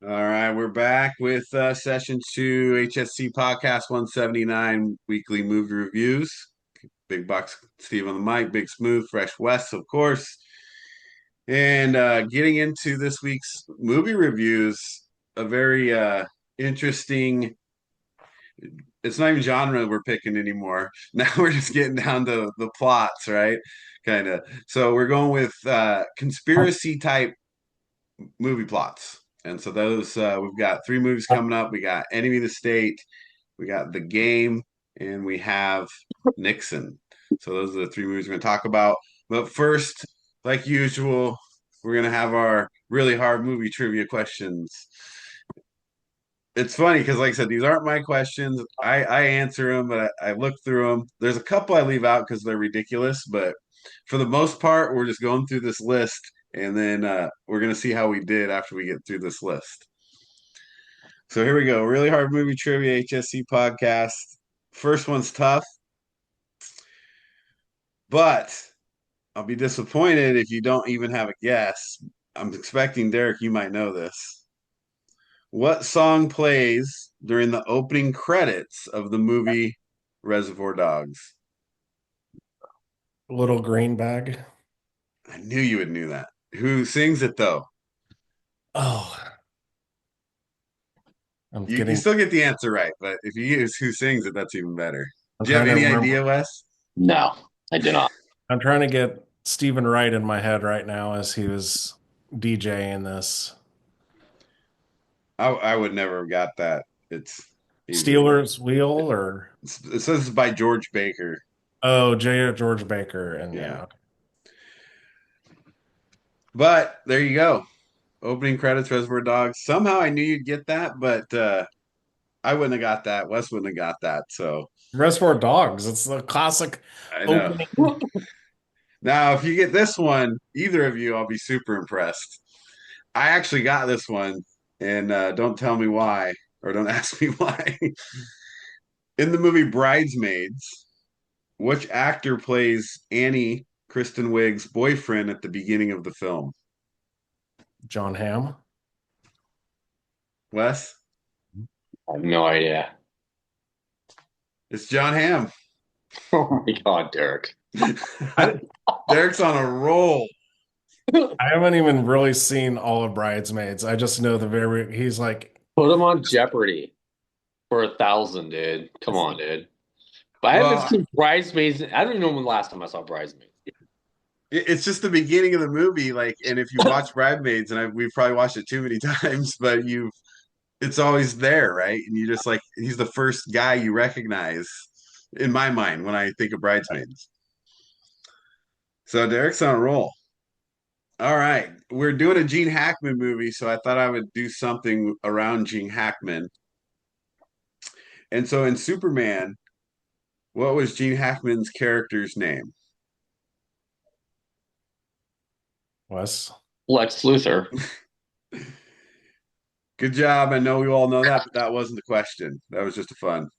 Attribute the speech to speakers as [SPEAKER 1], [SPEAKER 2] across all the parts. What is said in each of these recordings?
[SPEAKER 1] All right, we're back with session two, HSC Podcast 179, weekly movie reviews. Big Box Steve on the mic, Big Smooth, Fresh West, of course. And getting into this week's movie reviews, a very interesting, it's not even genre we're picking anymore. Now we're just getting down to the plots, right? Kind of. So we're going with conspiracy type movie plots. And so those we've got three movies coming up. We got Enemy of the State, we got The Game, and we have Nixon. So those are the three movies we're going to talk about. But first, like usual, we're going to have our really hard movie trivia questions. It's funny because, like I said, these aren't my questions. I answer them, but I look through them. There's a couple I leave out because they're ridiculous, but for the most part, we're just going through this list, and then we're gonna see how we did after we get through this list. So here we go. Really hard movie trivia HSC podcast. First one's tough, but I'll be disappointed if you don't even have a guess. I'm expecting Derek, you might know this. What song plays during the opening credits of the movie Reservoir Dogs?
[SPEAKER 2] Little green bag.
[SPEAKER 1] I knew you would knew that. Who sings it though?
[SPEAKER 2] Oh, I'm
[SPEAKER 1] You
[SPEAKER 2] getting.
[SPEAKER 1] still get the answer right, but if you use who sings it, that's even better.
[SPEAKER 2] I'm
[SPEAKER 1] Do you have
[SPEAKER 2] trying to
[SPEAKER 1] any
[SPEAKER 2] remember.
[SPEAKER 1] idea, Wes?
[SPEAKER 3] No, I do not.
[SPEAKER 2] I'm trying to get Stephen Wright in my head right now as he was DJing this.
[SPEAKER 1] I would never have got that. It's easy.
[SPEAKER 2] Steelers Wheel or
[SPEAKER 1] It says it's by George Baker.
[SPEAKER 2] George Baker and
[SPEAKER 1] Yeah.
[SPEAKER 2] yeah. Okay.
[SPEAKER 1] But there you go. Opening credits, Reservoir Dogs. Somehow I knew you'd get that, but I wouldn't have got that. Wes wouldn't have got that. So
[SPEAKER 2] Reservoir Dogs. It's the classic
[SPEAKER 1] I know.
[SPEAKER 2] opening.
[SPEAKER 1] Now, if you get this one, either of you, I'll be super impressed. I actually got this one, and don't tell me why, or don't ask me why. In the movie Bridesmaids, which actor plays Annie Kristen Wiig's boyfriend at the beginning of the film?
[SPEAKER 2] John Hamm.
[SPEAKER 1] Wes?
[SPEAKER 3] I have no idea.
[SPEAKER 1] It's John Hamm.
[SPEAKER 3] Oh my God, Derek.
[SPEAKER 2] I,
[SPEAKER 1] Derek's on a roll.
[SPEAKER 2] I haven't even really seen all of Bridesmaids. I just know the very. He's like.
[SPEAKER 3] Put him on Jeopardy for 1,000, dude. Come on, dude. But I haven't
[SPEAKER 1] Well,
[SPEAKER 3] seen Bridesmaids. I don't even know when the last time I saw Bridesmaids.
[SPEAKER 1] it's just the beginning of the movie, like, and if you watch Bridesmaids, and we've probably watched it too many times, but it's always there, right? And you just like he's the first guy you recognize in my mind when I think of Bridesmaids. So Derek's on a roll. All right, we're doing a Gene Hackman movie, so I thought I would do something around Gene Hackman. And so in Superman, what was Gene Hackman's character's name?
[SPEAKER 2] Wes.
[SPEAKER 3] Lex Luthor.
[SPEAKER 1] Good job. I know we all know that, but that wasn't the question. That was just a fun.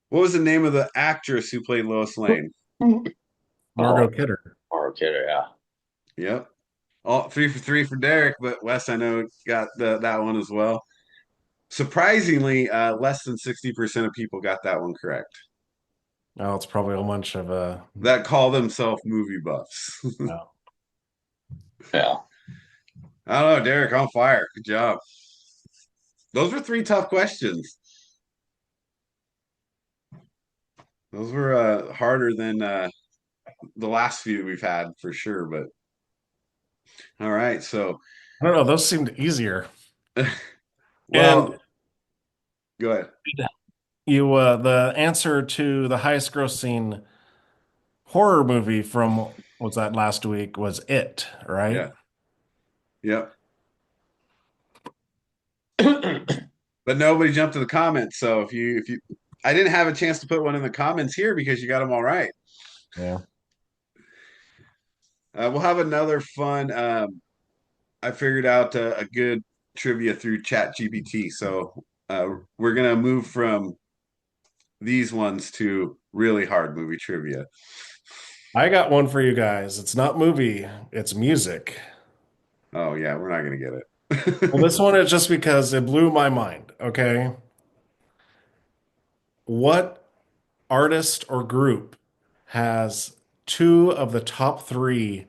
[SPEAKER 1] What was the name of the actress who played Lois Lane?
[SPEAKER 2] Margot
[SPEAKER 3] Oh,
[SPEAKER 2] Kidder.
[SPEAKER 3] Mario Kidder, yeah.
[SPEAKER 1] Yep. All three for three for Derek, but Wes, I know, got that one as well. Surprisingly, less than 60% of people got that one correct.
[SPEAKER 2] Oh, it's probably a bunch of
[SPEAKER 1] That call themselves movie buffs.
[SPEAKER 2] no.
[SPEAKER 3] Yeah.
[SPEAKER 1] I don't know, Derek, on fire. Good job. Those were three tough questions. Those were harder than the last few we've had for sure. But all right, so
[SPEAKER 2] I don't know. Those seemed easier. And
[SPEAKER 1] well, go ahead.
[SPEAKER 2] you, the answer to the highest grossing horror movie from was that last week was It, right?
[SPEAKER 1] Yeah, yep. But nobody jumped to the comments. So if you, I didn't have a chance to put one in the comments here because you got them all right.
[SPEAKER 2] Yeah.
[SPEAKER 1] We'll have another fun. I figured out a good trivia through Chat GPT. So we're gonna move from these ones to really hard movie trivia.
[SPEAKER 2] I got one for you guys. It's not movie, it's music.
[SPEAKER 1] Oh yeah, we're not gonna get
[SPEAKER 2] Well,
[SPEAKER 1] it.
[SPEAKER 2] this one is just because it blew my mind. Okay. What artist or group has two of the top three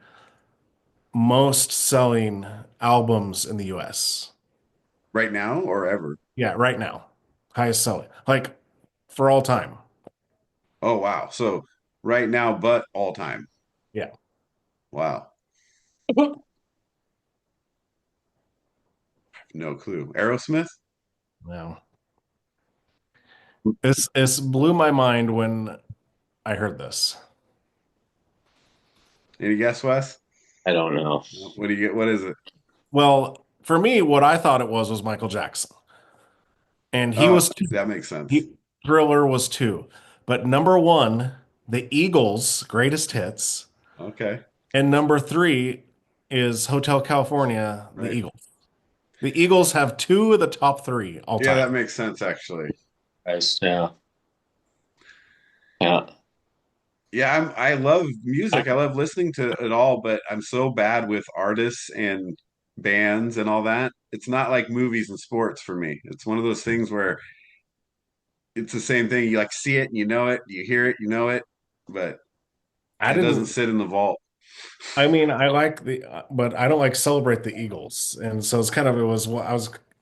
[SPEAKER 2] most selling albums in the US?
[SPEAKER 1] Right now or ever?
[SPEAKER 2] Yeah, right now. Highest selling. Like for all time.
[SPEAKER 1] Oh wow. So right now, but all time.
[SPEAKER 2] Yeah.
[SPEAKER 1] Wow. No clue. Aerosmith?
[SPEAKER 2] No. This blew my mind when I heard this.
[SPEAKER 1] Any guess, Wes?
[SPEAKER 3] I don't know.
[SPEAKER 1] What do you get? What is it?
[SPEAKER 2] Well, for me, what I thought it was Michael Jackson. And he
[SPEAKER 1] Oh,
[SPEAKER 2] was two.
[SPEAKER 1] that makes sense.
[SPEAKER 2] He, Thriller was two. But number one, the Eagles' greatest hits.
[SPEAKER 1] Okay.
[SPEAKER 2] And number three is Hotel California, the
[SPEAKER 1] Right.
[SPEAKER 2] Eagles. The Eagles have two of the top three all
[SPEAKER 1] Yeah, that
[SPEAKER 2] time.
[SPEAKER 1] makes sense actually.
[SPEAKER 3] Guys, yeah. Yeah.
[SPEAKER 1] Yeah, I love music. I love listening to it all, but I'm so bad with artists and bands and all that. It's not like movies and sports for me. It's one of those things where it's the same thing. You like see it and you know it, you hear it, you know it, but
[SPEAKER 2] I
[SPEAKER 1] it doesn't
[SPEAKER 2] didn't,
[SPEAKER 1] sit in the vault.
[SPEAKER 2] I mean, I like but I don't like celebrate the Eagles. And so it's kind of, I was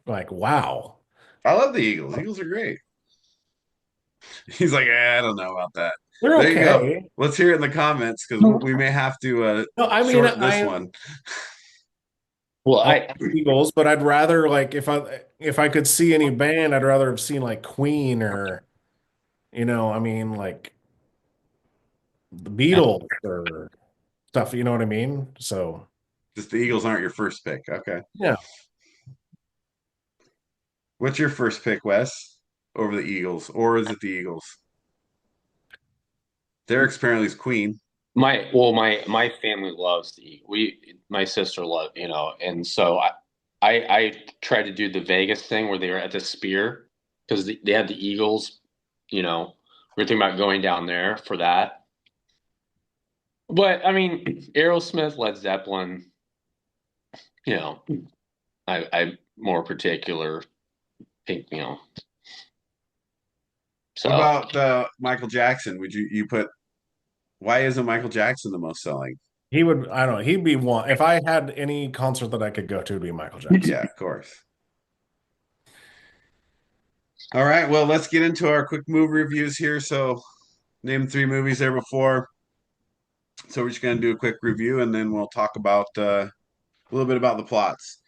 [SPEAKER 2] like, wow.
[SPEAKER 1] I love the Eagles. Eagles are great. He's like, I don't know about that.
[SPEAKER 2] They're
[SPEAKER 1] There you go.
[SPEAKER 2] okay.
[SPEAKER 1] Let's hear it in the comments because we may have to
[SPEAKER 2] No, I mean,
[SPEAKER 1] short this one.
[SPEAKER 3] Well,
[SPEAKER 2] I like Eagles, but I'd rather like if I could see any band, I'd rather have seen like Queen or I mean like the Beatles or stuff, you know what I mean? So
[SPEAKER 1] Just the Eagles aren't your first pick. Okay.
[SPEAKER 2] yeah.
[SPEAKER 1] What's your first pick, Wes, over the Eagles? Or is it the Eagles? Derek's apparently is Queen.
[SPEAKER 3] my family loves to eat. My sister love, and so I tried to do the Vegas thing where they were at the Spear because they had the Eagles, we were thinking about going down there for that. But I mean, Aerosmith, Led Zeppelin, you know, I more particular think,
[SPEAKER 1] What
[SPEAKER 3] so
[SPEAKER 1] about Michael Jackson? Would you put, why isn't Michael Jackson the most selling?
[SPEAKER 2] He would, I don't know, he'd be one. If I had any concert that I could go to, it'd be Michael Jackson.
[SPEAKER 1] Yeah, of course. All right, well, let's get into our quick movie reviews here. So, name three movies there before. So, we're just going to do a quick review and then we'll talk about a little bit about the plots.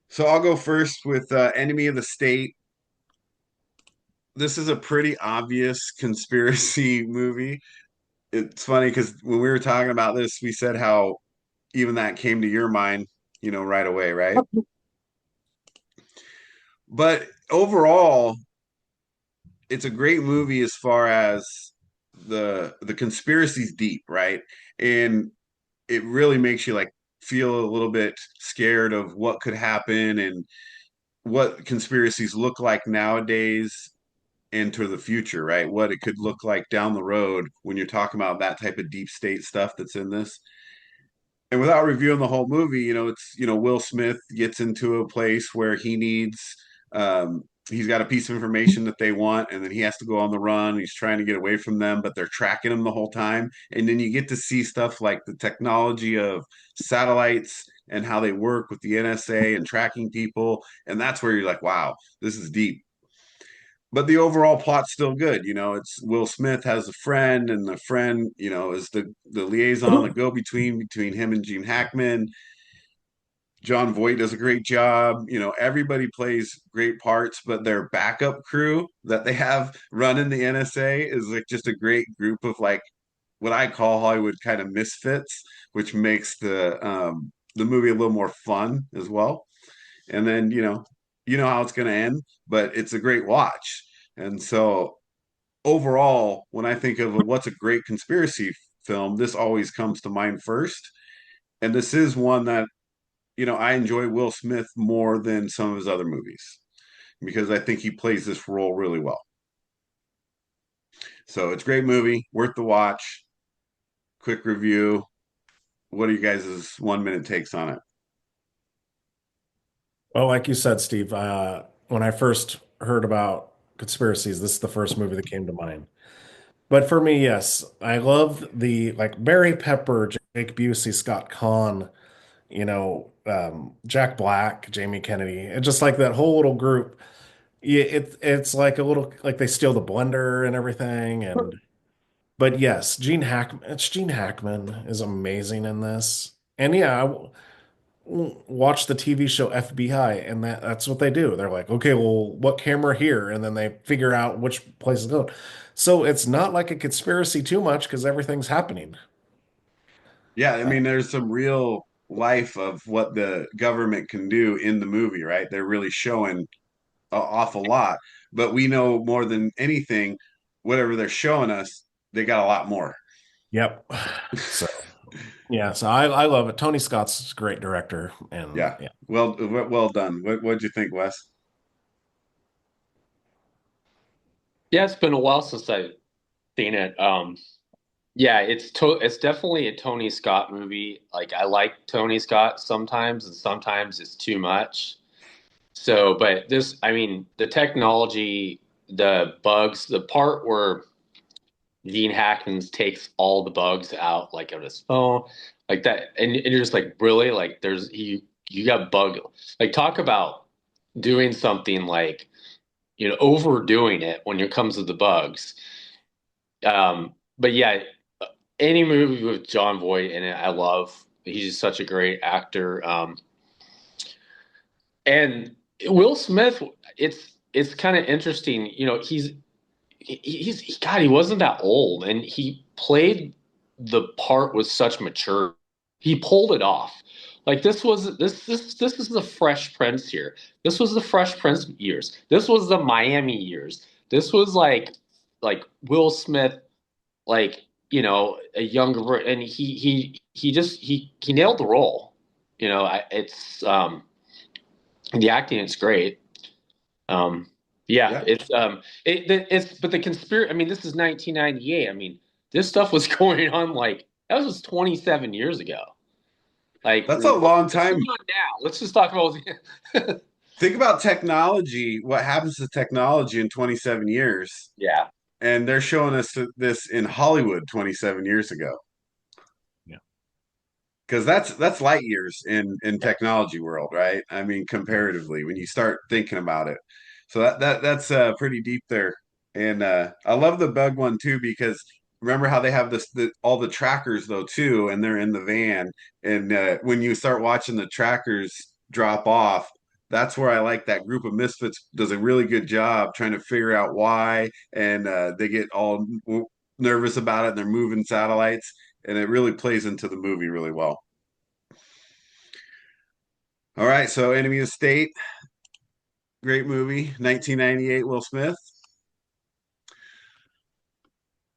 [SPEAKER 1] So, I'll go first with Enemy of the State. This is a pretty obvious conspiracy movie. It's funny because when we were talking about this, we said how even that came to your mind, right away, right? But overall, it's a great movie as far as the conspiracy's deep, right? And it really makes you like feel a little bit scared of what could happen and what conspiracies look like nowadays into the future, right? What it could look like down the road when you're talking about that type of deep state stuff that's in this. And without reviewing the whole movie, it's Will Smith gets into a place where he's got a piece of information that they want, and then he has to go on the run. He's trying to get away from them, but they're tracking him the whole time. And then you get to see stuff like the technology of satellites and how they work with the NSA and tracking people. And that's where you're like, wow, this is deep. But the overall plot's still good. It's Will Smith has a friend, and the friend, is the liaison, the go between him and Gene Hackman. John Voight does a great job. Everybody plays great parts, but their backup crew that they have running the NSA is like just a great group of like what I call Hollywood kind of misfits, which makes the movie a little more fun as well. And then you know how it's going to end, but it's a great watch. And so overall, when I think of what's a great conspiracy film, this always comes to mind first. And this is one that I enjoy Will Smith more than some of his other movies because I think he plays this role really well. So it's a great movie, worth the watch. Quick review. what are you guys' 1 minute takes on it?
[SPEAKER 2] Well, like you said, Steve, when I first heard about conspiracies, this is the first movie that came to mind. But for me, yes, I love the like Barry Pepper, Jake Busey, Scott Kahn, Jack Black, Jamie Kennedy, and just like that whole little group. Yeah, it's like a little like they steal the blender and everything, and but yes, Gene Hackman is amazing in this. And yeah, watch the TV show FBI, and that's what they do. They're like, okay, well, what camera here? And then they figure out which place is going. So it's not like a conspiracy too much because everything's happening.
[SPEAKER 1] Yeah, I
[SPEAKER 2] Uh,
[SPEAKER 1] mean, there's some real life of what the government can do in the movie, right? They're really showing an awful lot, but we know more than anything, whatever they're showing us, they got a lot more.
[SPEAKER 2] yep. So yeah, so I love it. Tony Scott's a great director, and
[SPEAKER 1] Yeah.
[SPEAKER 2] yeah.
[SPEAKER 1] Well done. What'd you think, Wes?
[SPEAKER 3] Yeah, it's been a while since I've seen it. Yeah, it's definitely a Tony Scott movie. Like I like Tony Scott sometimes, and sometimes it's too much. So, but this, I mean, the technology, the bugs, the part where Gene Hackman takes all the bugs out, like on his phone, like that, and you're just like, really, like, you got bug, like, talk about doing something like, overdoing it when it comes to the bugs. But yeah, any movie with John Voight in it, I love. He's just such a great actor. And Will Smith, it's kind of interesting. God, he wasn't that old, and he played the part with such maturity. He pulled it off. Like this is the Fresh Prince here. This was the Fresh Prince years. This was the Miami years. This was like Will Smith, like a younger, and he nailed the role. It's the acting is great. Um, yeah,
[SPEAKER 1] Yeah.
[SPEAKER 3] it's but the conspiracy. I mean, this is 1998. I mean, this stuff was going on like that was 27 years ago. Like,
[SPEAKER 1] That's a long
[SPEAKER 3] what's
[SPEAKER 1] time.
[SPEAKER 3] going on now? Let's just talk about.
[SPEAKER 1] Think about technology, what happens to technology in 27 years,
[SPEAKER 3] Yeah,
[SPEAKER 1] and they're showing us this in Hollywood 27 years ago.
[SPEAKER 2] Yeah.
[SPEAKER 1] Because that's light years in technology world, right? I mean, comparatively, when you start thinking about it. So that's pretty deep there. And I love the bug one too because remember how they have all the trackers though too, and they're in the van. And when you start watching the trackers drop off, that's where I like that group of misfits does a really good job trying to figure out why, and they get all nervous about it. And they're moving satellites, and it really plays into the movie really well. All right, so Enemy of the State, great movie, 1998, Will Smith.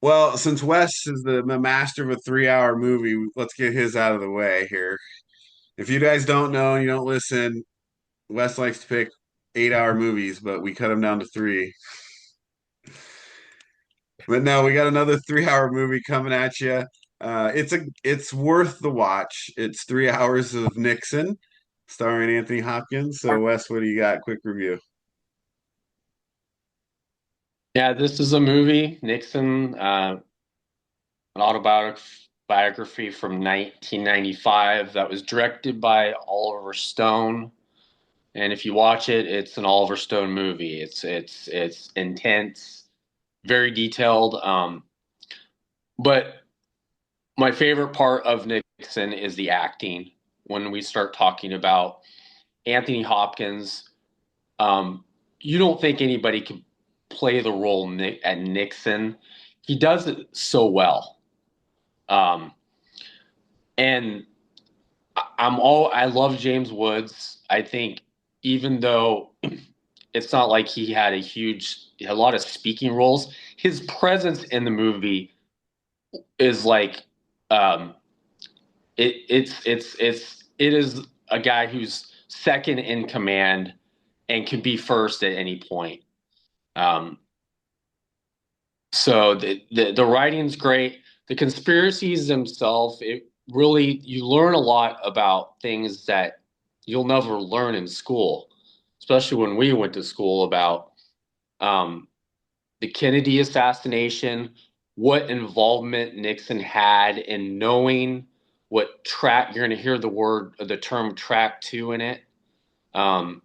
[SPEAKER 1] Well, since Wes is the master of a 3 hour movie, let's get his out of the way here. If you guys don't know and you don't listen, Wes likes to pick 8 hour movies, but we cut him down to three. But no, we got another 3 hour movie coming at you. It's worth the watch. It's 3 hours of Nixon, starring Anthony Hopkins. So Wes, what do you got? Quick review.
[SPEAKER 3] yeah. This is a movie, Nixon, an autobiography from 1995 that was directed by Oliver Stone. And if you watch it, it's an Oliver Stone movie. It's intense, very detailed. But my favorite part of Nixon is the acting. When we start talking about Anthony Hopkins, um, you don't think anybody could play the role at Nixon. He does it so well. Um, and I love James Woods. I think even though it's not like he had a lot of speaking roles, his presence in the movie is like um it is a guy who's second in command and can be first at any point. Um so the writing's great. The conspiracies themselves, really you learn a lot about things that you'll never learn in school, especially when we went to school about um, the Kennedy assassination, what involvement Nixon had in knowing what track you're going to hear the term track two in it. Um,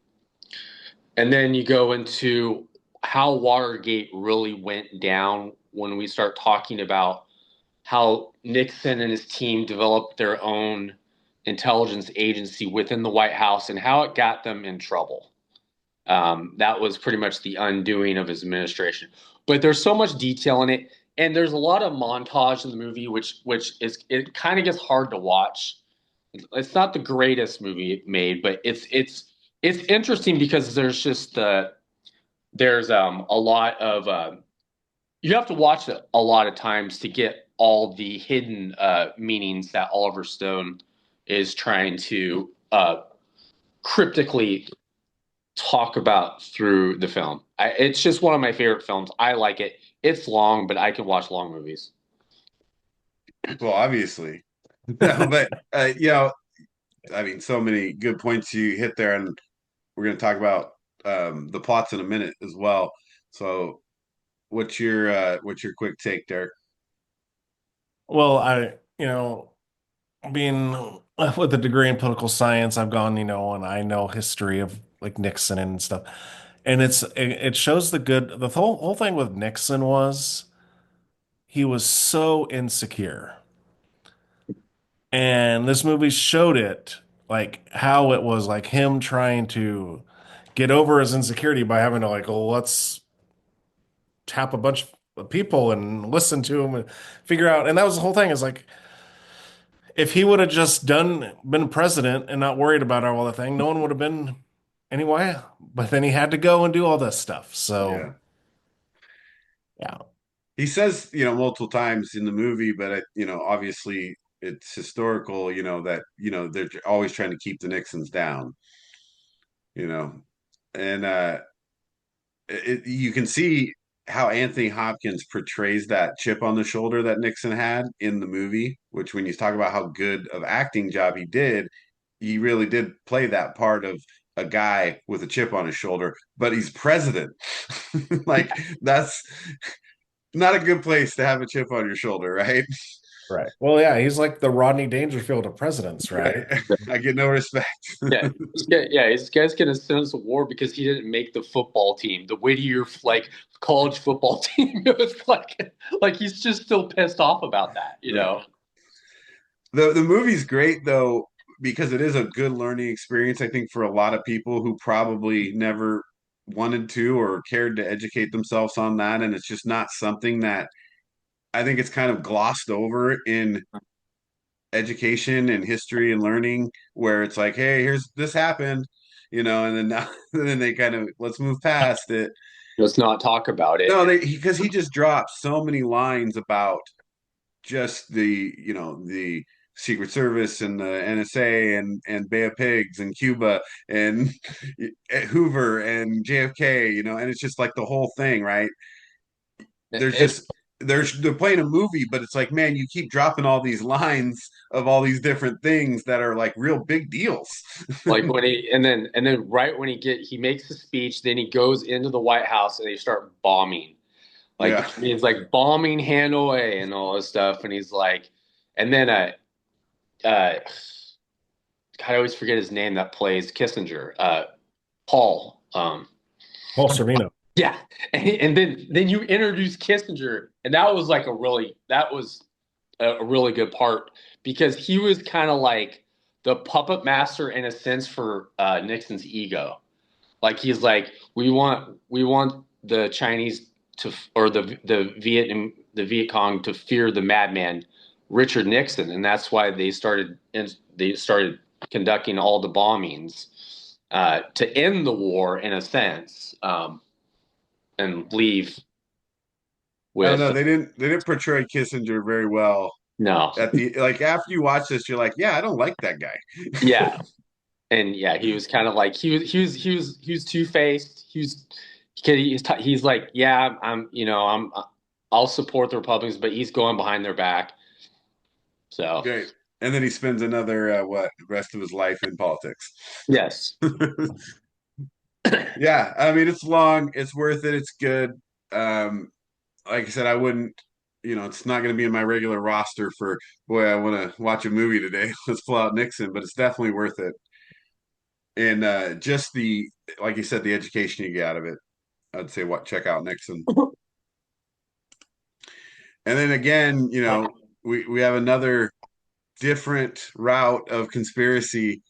[SPEAKER 3] and then you go into how Watergate really went down when we start talking about how Nixon and his team developed their own intelligence agency within the White House and how it got them in trouble. That was pretty much the undoing of his administration. But there's so much detail in it, and there's a lot of montage in the movie, which is it kind of gets hard to watch. It's not the greatest movie made, but it's interesting because there's a lot of you have to watch it a lot of times to get all the hidden meanings that Oliver Stone is trying to cryptically talk about through the film. It's just one of my favorite films. I like it. It's long, but I can watch long movies.
[SPEAKER 1] Well, obviously. No, but I mean, so many good points you hit there, and we're going to talk about the plots in a minute as well. So, what's your quick take there?
[SPEAKER 2] Well, being with a degree in political science, I've gone, and I know history of like Nixon and stuff. And it shows the whole thing with Nixon was he was so insecure. And this movie showed it, like how it was like him trying to get over his insecurity by having to like, oh, let's tap a bunch of people and listen to him and figure out. And that was the whole thing, is like if he would have just been president and not worried about all the thing, no one would have been anyway. But then he had to go and do all this stuff. So
[SPEAKER 1] Yeah.
[SPEAKER 2] yeah.
[SPEAKER 1] He says, multiple times in the movie, but obviously it's historical, that, they're always trying to keep the Nixons down, you know, and you can see how Anthony Hopkins portrays that chip on the shoulder that Nixon had in the movie, which when you talk about how good of acting job he did, he really did play that part of a guy with a chip on his shoulder, but he's president. Like that's not a good place to have a chip on your shoulder, right?
[SPEAKER 2] Right. Well, yeah, he's like the Rodney Dangerfield of presidents, right?
[SPEAKER 1] Right. I get no respect.
[SPEAKER 3] Yeah, this guy's getting a sentence of war because he didn't make the football team, the Whittier like college football team. It was like he's just still pissed off about that, you know.
[SPEAKER 1] The movie's great though because it is a good learning experience. I think for a lot of people who probably never wanted to or cared to educate themselves on that, and it's just not something that I think it's kind of glossed over in education and history and learning, where it's like, hey, here's this happened, and then now and then they kind of let's move past it.
[SPEAKER 3] Let's not talk about it.
[SPEAKER 1] No, they because he just drops so many lines about just the Secret Service and the NSA and Bay of Pigs and Cuba and Hoover and JFK, and it's just like the whole thing, right? There's
[SPEAKER 3] It's
[SPEAKER 1] just they're playing a movie, but it's like, man, you keep dropping all these lines of all these different things that are like real big deals.
[SPEAKER 3] like when and then right when he makes the speech, then he goes into the White House and they start bombing. Like
[SPEAKER 1] Yeah.
[SPEAKER 3] he's like bombing Hanoi and all this stuff, and he's like, and then God, I always forget his name that plays Kissinger, Paul.
[SPEAKER 2] Paul Sorvino.
[SPEAKER 3] Yeah, and then you introduce Kissinger, and that was a really good part because he was kind of like the puppet master in a sense for Nixon's ego. Like he's like, we want the Chinese to or the Viet Cong to fear the madman Richard Nixon, and that's why they started conducting all the bombings to end the war in a sense, and leave
[SPEAKER 1] I don't
[SPEAKER 3] with
[SPEAKER 1] know. They didn't portray Kissinger very well.
[SPEAKER 3] no,
[SPEAKER 1] At the like after you watch this, you're like, yeah, I don't like that guy.
[SPEAKER 3] yeah, and yeah, he was kind of like he was two-faced. He's like, yeah, I'll support the Republicans, but he's going behind their back. So
[SPEAKER 1] Great. And then he spends another rest of his life in politics.
[SPEAKER 3] Yes.
[SPEAKER 1] Yeah, I mean it's long, it's worth it, it's good. Um, like I said, I wouldn't, it's not going to be in my regular roster for boy, I want to watch a movie today. Let's pull out Nixon, but it's definitely worth it. And just the like you said, the education you get out of it. I'd say what check out Nixon. And then again, we have another different route of conspiracy.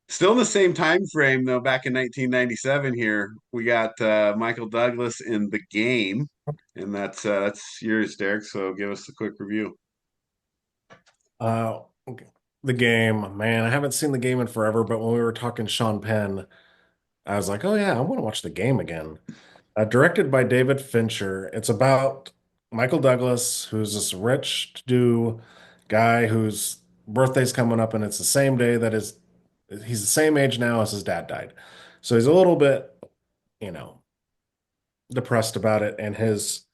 [SPEAKER 1] Still in the same time frame though, back in 1997 here, we got Michael Douglas in The Game, and that's yours, Derek. So give us a quick review.
[SPEAKER 2] Okay. The Game, man, I haven't seen The Game in forever, but when we were talking Sean Penn, I was like, oh yeah, I want to watch The Game again. Directed by David Fincher. It's about Michael Douglas, who's this rich to-do guy whose birthday's coming up, and it's the same day that he's the same age now as his dad died. So he's a little bit, you know, depressed about it. And his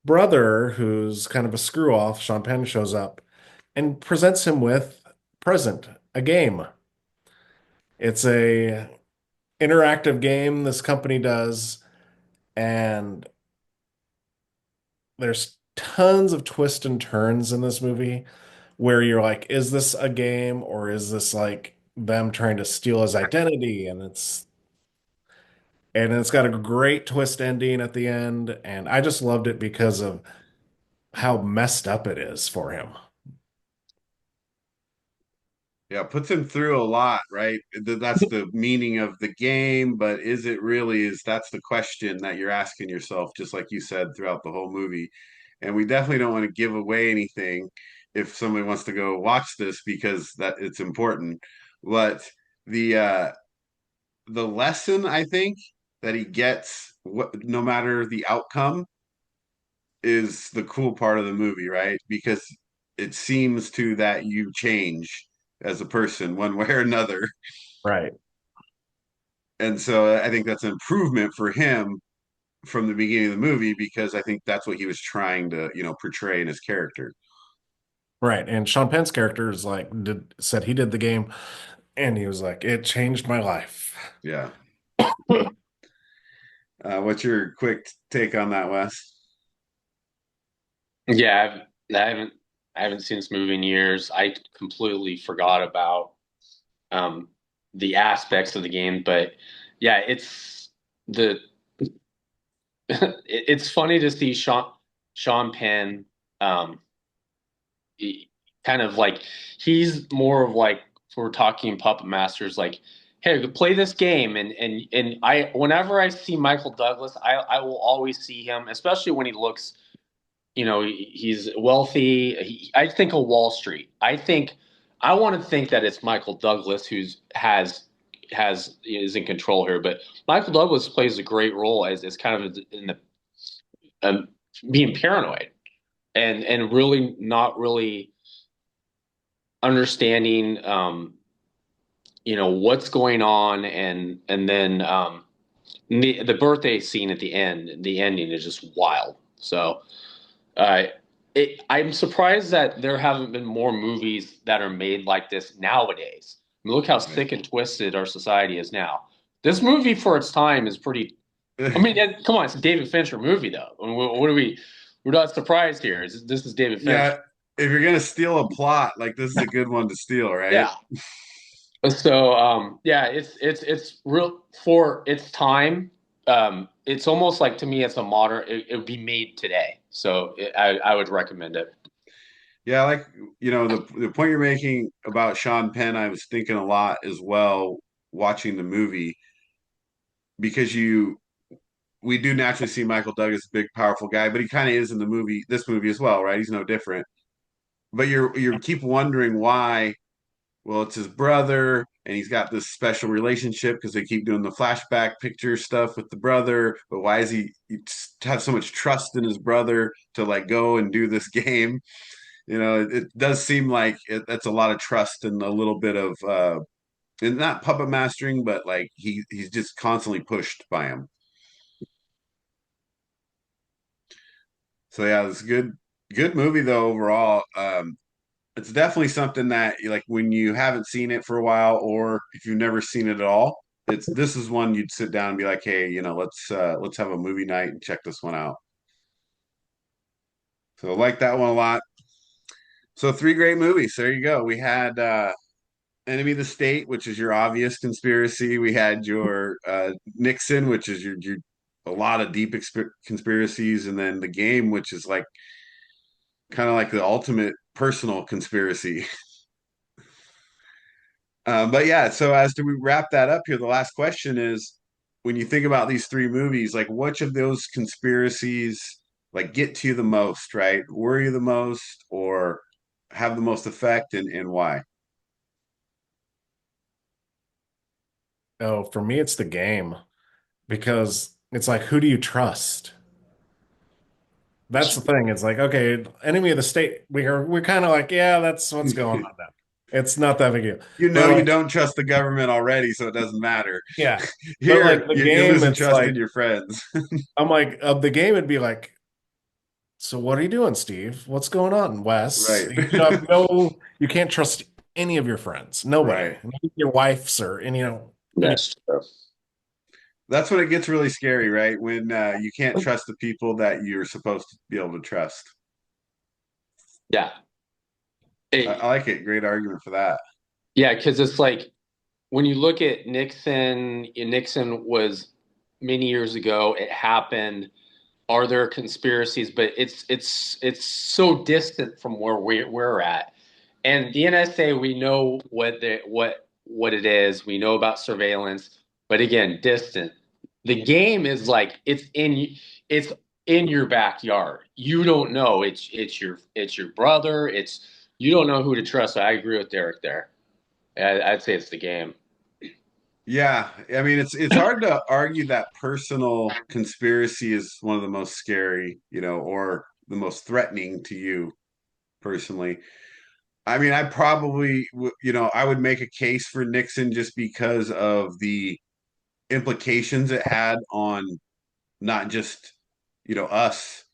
[SPEAKER 2] brother, who's kind of a screw off, Sean Penn, shows up and presents him with present, a game. It's a interactive game this company does, and there's tons of twists and turns in this movie where you're like, is this a game or is this like them trying to steal his identity? And it's got a great twist ending at the end, and I just loved it because of how messed up it is for him.
[SPEAKER 1] Yeah, puts him through a lot, right? That's the meaning of the game, but is it really is that's the question that you're asking yourself, just like you said throughout the whole movie. And we definitely don't want to give away anything if somebody wants to go watch this because that it's important. But the uh the lesson I think that he gets no matter the outcome is the cool part of the movie, right? Because it seems to that you change as a person one way or another.
[SPEAKER 2] Right.
[SPEAKER 1] And so I think that's an improvement for him from the beginning of the movie because I think that's what he was trying to, portray in his character.
[SPEAKER 2] Right. And Sean Penn's character is like said he did the game and he was like, it changed my life.
[SPEAKER 1] Yeah. What's your quick take on that, Wes?
[SPEAKER 3] Yeah, I haven't seen this movie in years. I completely forgot about um the aspects of the game, but yeah, the it's funny to see Sean Penn he- kind of like he's more of like if we're talking Puppet Masters like hey play this game and I whenever I see Michael Douglas I will always see him especially when he looks he's wealthy. I think of Wall Street. I want to think that it's Michael Douglas who's has is in control here, but Michael Douglas plays a great role as kind of in the um, being paranoid and really not really understanding what's going on and then the birthday scene at the ending is just wild. So Uh, I'm surprised that there haven't been more movies that are made like this nowadays. I mean, look how sick and twisted our society is now. This movie, for its time, is pretty. I mean, come on, it's a David Fincher movie, though. I mean, what are we? We're not surprised here. This is David Fincher.
[SPEAKER 1] Yeah, if you're gonna steal a plot, like this is a good one to steal, right?
[SPEAKER 3] Yeah. So, yeah, it's real for its time. It's almost like to me, it's a modern. It would be made today, so I would recommend it.
[SPEAKER 1] Yeah, like the point you're making about Sean Penn, I was thinking a lot as well watching the movie because we do naturally see Michael Douglas, a big, powerful guy, but he kind of is in this movie as well, right? He's no different. But you keep wondering why. Well, it's his brother, and he's got this special relationship because they keep doing the flashback picture stuff with the brother. But why is he have so much trust in his brother to like go and do this game? It does seem like that's a lot of trust and a little bit of and not puppet mastering, but like he's just constantly pushed by him. So yeah, it's good movie though overall. it's definitely something that like when you haven't seen it for a while, or if you've never seen it at all, this is one you'd sit down and be like, hey, let's have a movie night and check this one out. So I like that one a lot. So three great movies. There you go. We had Enemy of the State, which is your obvious conspiracy. We had your Nixon, which is your a lot of deep conspiracies, and then The Game, which is like kind of like the ultimate personal conspiracy. But yeah, so as we wrap that up here, the last question is, when you think about these three movies, like which of those conspiracies like get to you the most, right? Worry you the most, or have the most effect, and why?
[SPEAKER 2] Oh, for me, it's The Game because it's like, who do you trust? That's the thing. It's like, okay, enemy of the state. We're kind of like, yeah, that's what's going on now. It's not that big a deal.
[SPEAKER 1] You know
[SPEAKER 2] But
[SPEAKER 1] you
[SPEAKER 2] like,
[SPEAKER 1] don't trust the government already, so it doesn't matter.
[SPEAKER 2] yeah. But like
[SPEAKER 1] Here,
[SPEAKER 2] the
[SPEAKER 1] you're
[SPEAKER 2] game,
[SPEAKER 1] losing
[SPEAKER 2] it's
[SPEAKER 1] trust in
[SPEAKER 2] like
[SPEAKER 1] your friends.
[SPEAKER 2] I'm like of the game, it'd be like, so what are you doing, Steve? What's going on, Wes?
[SPEAKER 1] Right.
[SPEAKER 2] You have no, you can't trust any of your friends, nobody,
[SPEAKER 1] Right.
[SPEAKER 2] not even your wife's or any, any.
[SPEAKER 3] That's true.
[SPEAKER 1] That's when it gets really scary, right? When you can't trust the people that you're supposed to be able to trust.
[SPEAKER 3] Yeah.
[SPEAKER 1] I
[SPEAKER 3] It,
[SPEAKER 1] like it. Great argument for that.
[SPEAKER 3] yeah, because it's like when you look at Nixon, Nixon was many years ago. It happened. Are there conspiracies? But it's so distant from where we're at. And the NSA, we know what it is. We know about surveillance, but again, distant. The game is like it's in your backyard. You don't know. It's your brother. It's you don't know who to trust. I agree with Derek there. I'd say it's the game.
[SPEAKER 1] Yeah, I mean it's hard to argue that personal conspiracy is one of the most scary, or the most threatening to you personally. I mean, I probably, I would make a case for Nixon just because of the implications it had on not just, us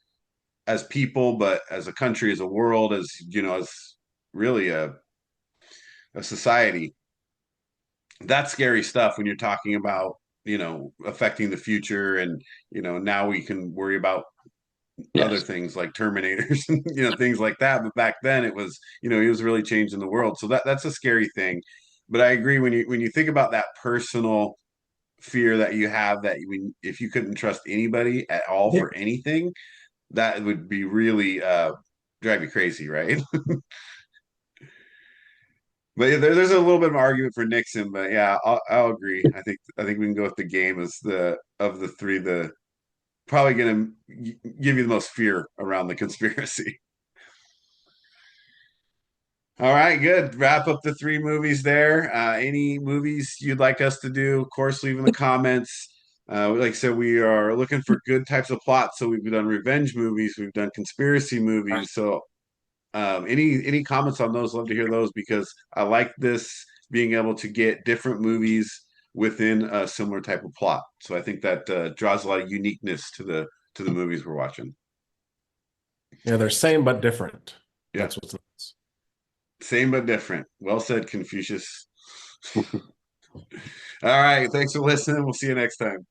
[SPEAKER 1] as people, but as a country, as a world, as really a society. That's scary stuff when you're talking about, affecting the future. And, now we can worry about other
[SPEAKER 3] Yes.
[SPEAKER 1] things like Terminators and things like that. But back then it was, he was really changing the world. So that's a scary thing. But I agree when you think about that personal fear that you have that if you couldn't trust anybody at all for anything, that would be really drive you crazy, right? But yeah, there's a little bit of an argument for Nixon, but yeah, I'll agree. I think we can go with The Game as the of the three, the probably going to give you the most fear around the conspiracy. All right, good. Wrap up the three movies there. Any movies you'd like us to do? Of course, leave in the comments. Like I said, we are looking for good types of plots. So we've done revenge movies, we've done conspiracy movies. So any comments on those? Love to hear those because I like this being able to get different movies within a similar type of plot. So I think that draws a lot of uniqueness to the movies we're watching.
[SPEAKER 2] Yeah, they're same but different.
[SPEAKER 1] Yeah,
[SPEAKER 2] That's what's nice.
[SPEAKER 1] same but different. Well said, Confucius. All right, thanks for listening. We'll see you next time.